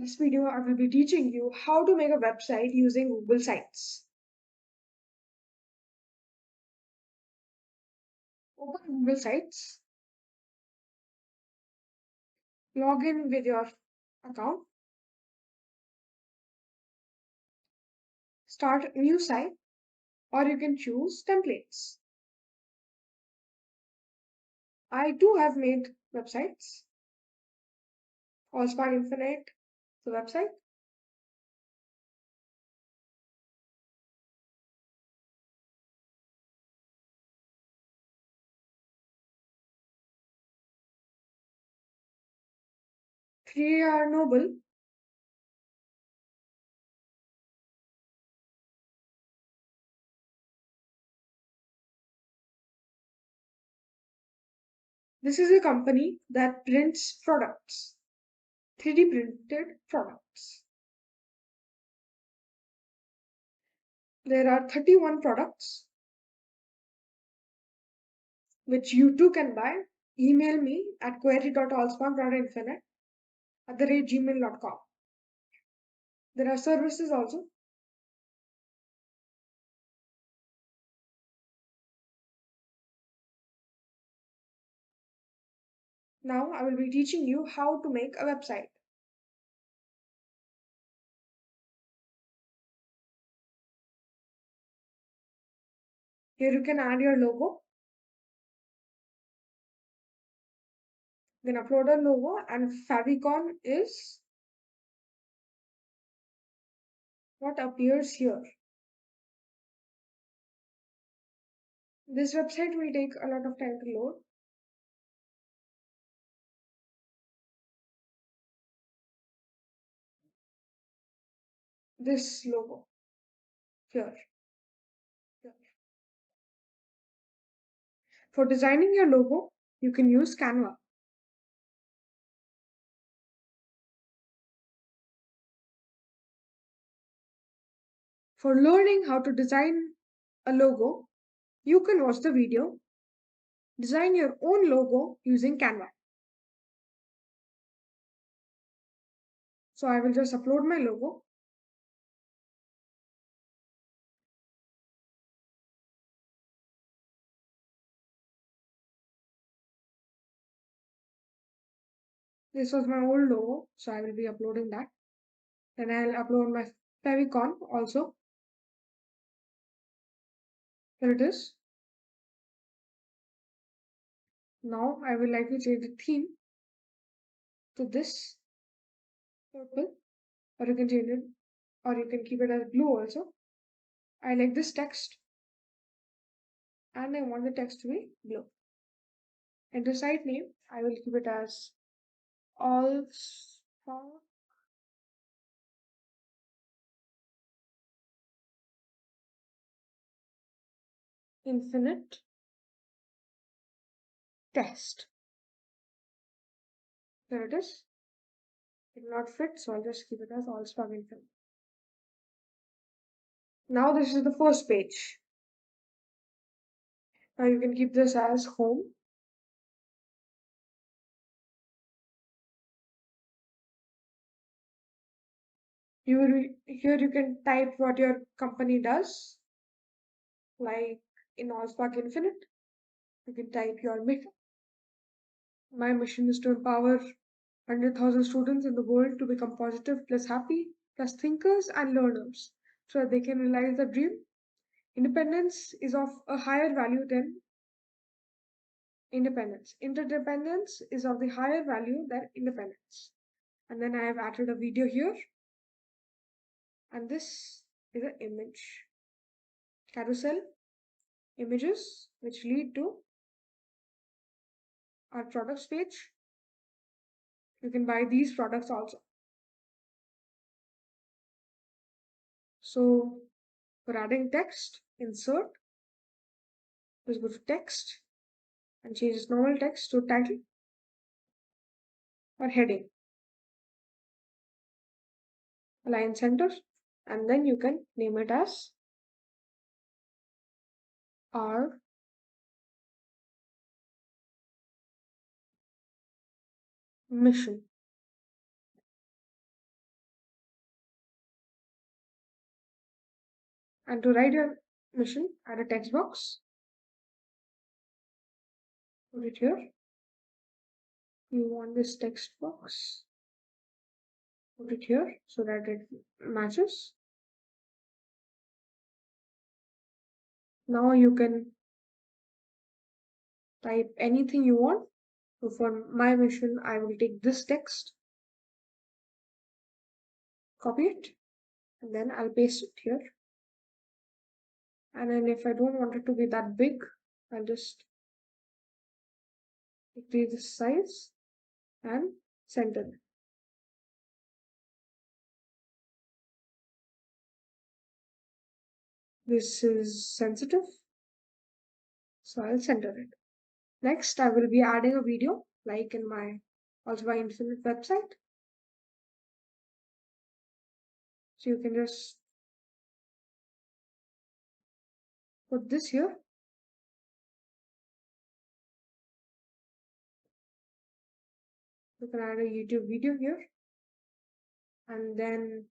this video, I will be teaching you how to make a website using Google Sites. Open Google Sites, log in with your account, start a new site, or you can choose templates. I too have made websites. AllSpark Infinite, the website. Three are noble. This is a company that prints products, 3D printed products. There are 31 products which you too can buy. Email me at query.allspark.infinite @gmail.com. There are services also. Now I will be teaching you how to make a website. Here you can add your logo. Then upload a logo, and favicon is what appears here. This website will take a lot of time to load. This logo here. For designing your logo, you can use Canva. For learning how to design a logo, you can watch the video. Design your own logo using Canva. So I will just upload my logo. This was my old logo, so I will be uploading that. Then I'll upload my favicon also. Here it is. Now I will like to change the theme to this purple, or you can change it, or you can keep it as blue also. I like this text, and I want the text to be blue. And the site name, I will keep it as AllSpark Infinite Test. There it is. It will not fit, so I'll just keep it as AllSpark Infinite. Now this is the first page. Now you can keep this as home. Here you can type what your company does, like in AllSpark Infinite. You can type your mission. My mission is to empower 100,000 students in the world to become positive plus happy plus thinkers and learners so that they can realize their dream. Independence is of a higher value than independence. Interdependence is of the higher value than independence. And then I have added a video here. And this is an image carousel images which lead to our products page. You can buy these products also. So for adding text, insert, just go to text and change this normal text to title or heading. Align center, and then you can name it as our mission. And to write your mission, add a text box. Put it here. You want this text box. Put it here so that it matches. Now you can type anything you want. So for my mission, I will take this text, copy it, and then I'll paste it here. And then if I don't want it to be that big, I'll just increase the size and center it. This is sensitive, so I'll center it. Next, I will be adding a video like in my Algebra Infinite website. So you can just put this here. You can add a YouTube video here. And then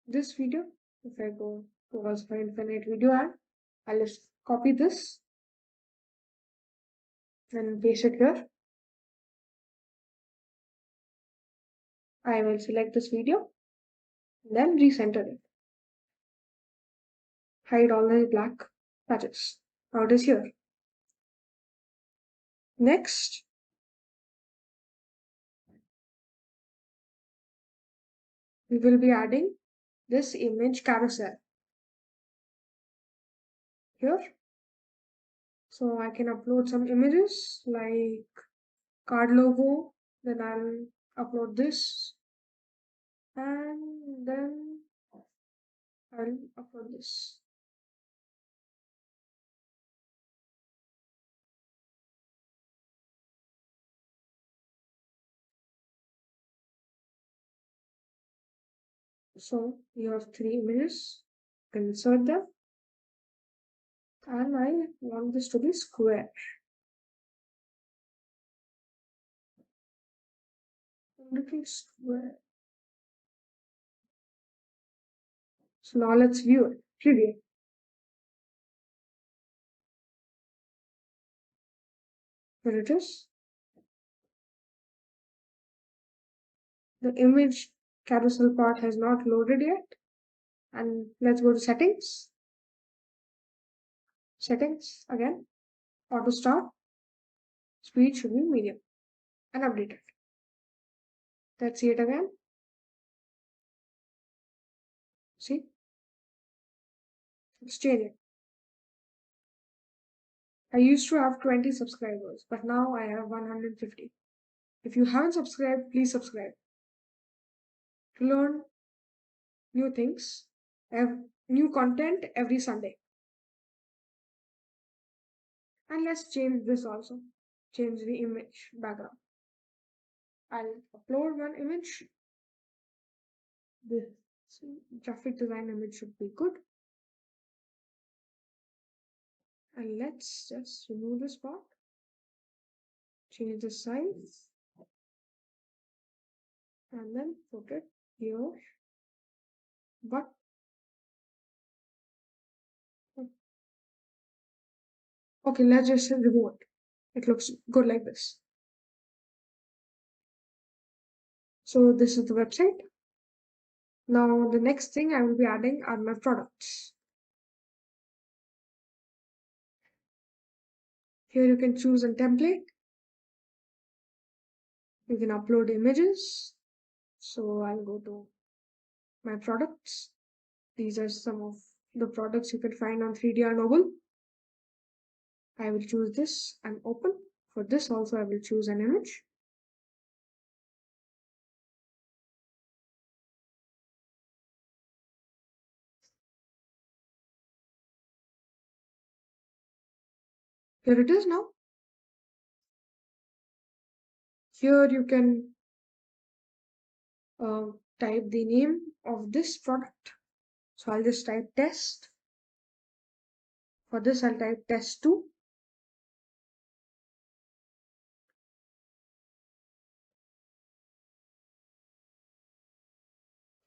this video, if I go to Algebra Infinite video ad, I'll just copy this and paste it here. I will select this video, then recenter it. Hide all the black patches. Now it is here. Next, we will be adding this image carousel here. So I can upload some images like card logo, then I'll upload this, and then I'll upload this. So you have three images, insert them, and I want this to be square. Looking square. So now let's view it. Preview. Here it is. The image carousel part has not loaded yet. And let's go to settings. Settings again. Auto start. Speed should be medium. And update it. Let's see it again. See? Let's change it. I used to have 20 subscribers, but now I have 150. If you haven't subscribed, please subscribe. To learn new things, new content every Sunday. And let's change this also. Change the image background. I'll upload one image. This graphic design image should be good. And let's just remove this part. Change the size. And then put it here. But okay, let's just remove it. It looks good like this. So this is the website. Now the next thing I will be adding are my products. Here you can choose a template. You can upload images. So I'll go to my products. These are some of the products you can find on 3DR Noble. I will choose this and open. For this also I will choose an image. Here it is now. Here you can type the name of this product. So I'll just type test. For this I'll type test 2.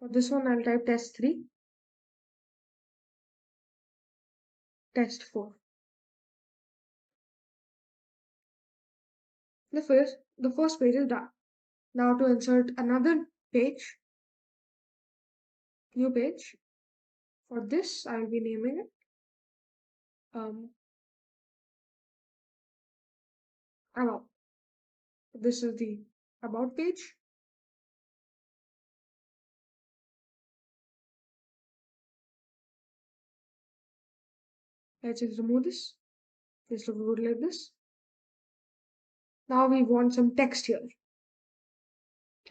For this one I'll type test 3. test 4. The first page is done. Now to insert another page, new page. For this, I will be naming it about. This is the about page. Let's just remove this. This looks good like this. Now we want some text here.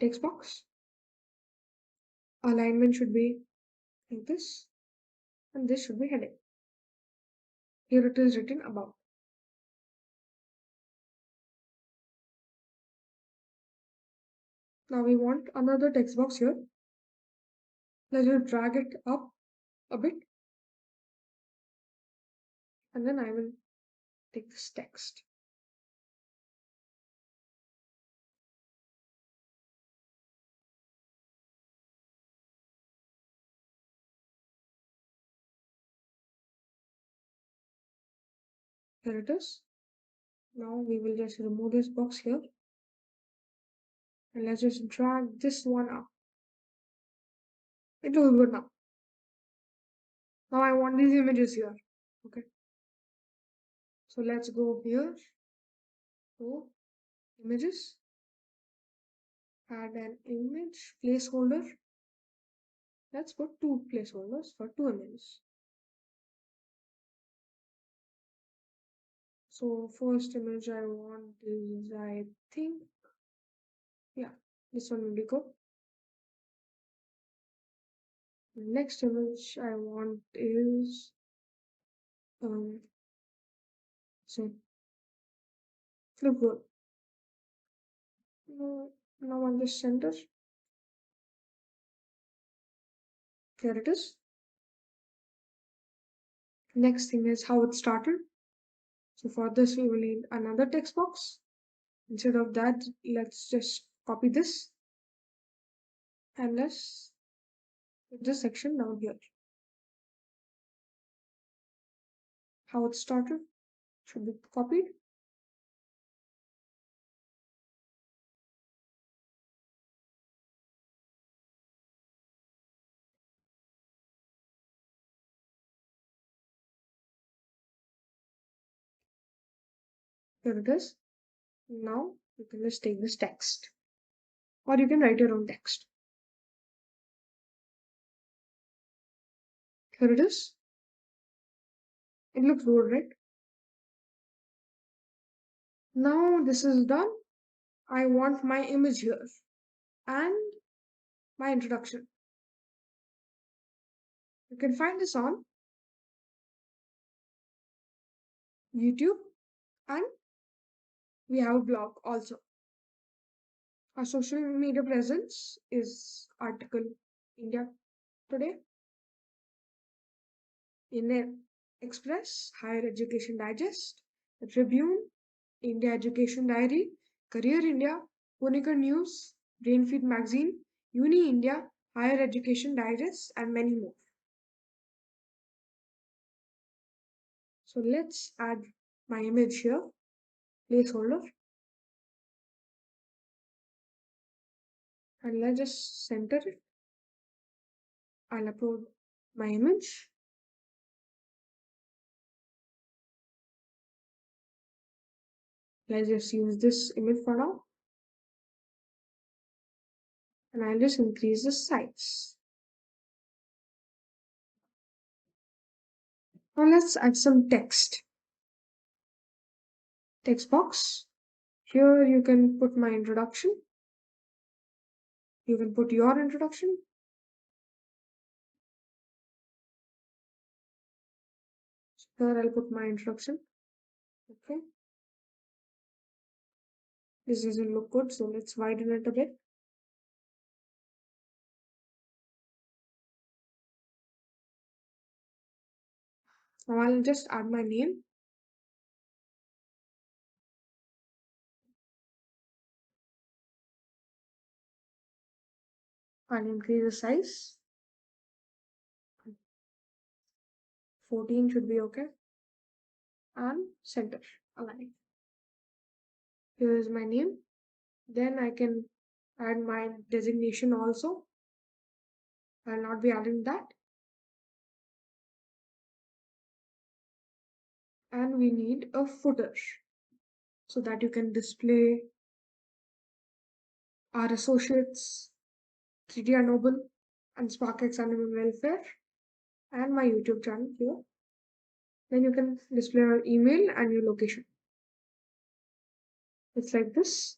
Text box. Alignment should be like this, and this should be heading. Here it is written about. Now we want another text box here. Let's just drag it up a bit, and then I will take this text. Here it is. Now we will just remove this box here, and let's just drag this one up. It looks good now. Now I want these images here. Okay. So let's go here to images, add an image placeholder. Let's put 2 placeholders for 2 images. So first image I want is, I think, yeah, this one will be good. Next image I want is so flip good. Now on the center. Here it is. Next thing is how it started. So for this we will need another text box. Instead of that, let's just copy this and let's put this section down here. How it started should be copied. Here it is. Now you can just take this text, or you can write your own text. Here it is. It looks good, right? Now this is done. I want my image here and my introduction. You can find this on YouTube, and we have a blog also. Our social media presence is article India Today, Indian Express, Higher Education Digest, the Tribune, India Education Diary, Career India, Punika News, Brainfeed Magazine, Uni India, Higher Education Digest, and many more. So let's add my image here, placeholder, and let's just center it. I'll upload my image. Let's just use this image for now. And I'll just increase the size. Now let's add some text. Text box. Here you can put my introduction. You can put your introduction. Here I'll put my introduction. Okay. This doesn't look good, so let's widen it a bit. Now I'll just add my name. I'll increase the size. 14 should be okay. and center align. Here is my name. Then I can add my designation also. I'll not be adding that. And we need a footer so that you can display our associates, 3DR Noble, and SparkX Animal Welfare, and my YouTube channel here. Then you can display your email and your location. It's like this.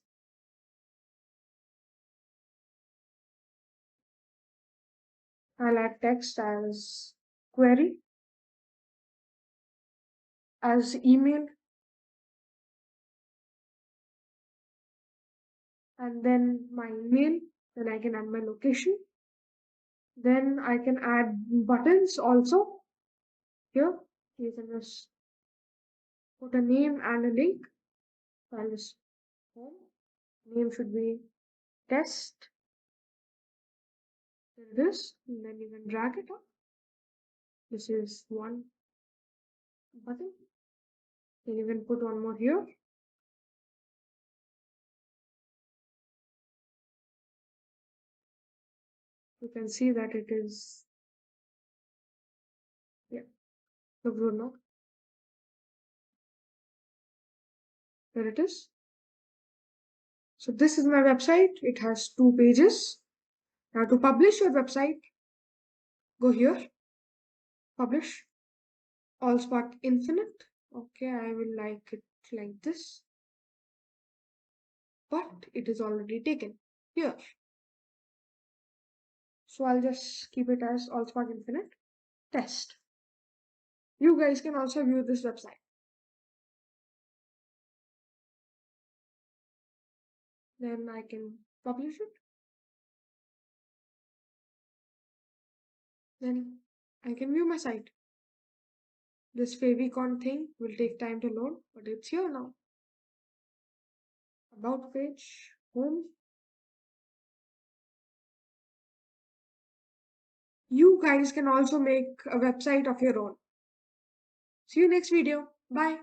I'll add text as query, as email, and then my email. Then I can add my location. Then I can add buttons also here. You can just put a name and a link. So I'll just home. Name should be test. This, and then you can drag it up. This is one button. Then you can put one more here. You can see that it is, yeah, the Bruno. There it is. So this is my website. It has 2 pages. Now to publish your website, go here, publish, AllSpark Infinite. Okay, I will like it like this. But it is already taken here. So I'll just keep it as AllSpark Infinite test. You guys can also view this website. Then I can publish it. Then I can view my site. This favicon thing will take time to load, but it's here now. About page, home. You guys can also make a website of your own. See you next video. Bye.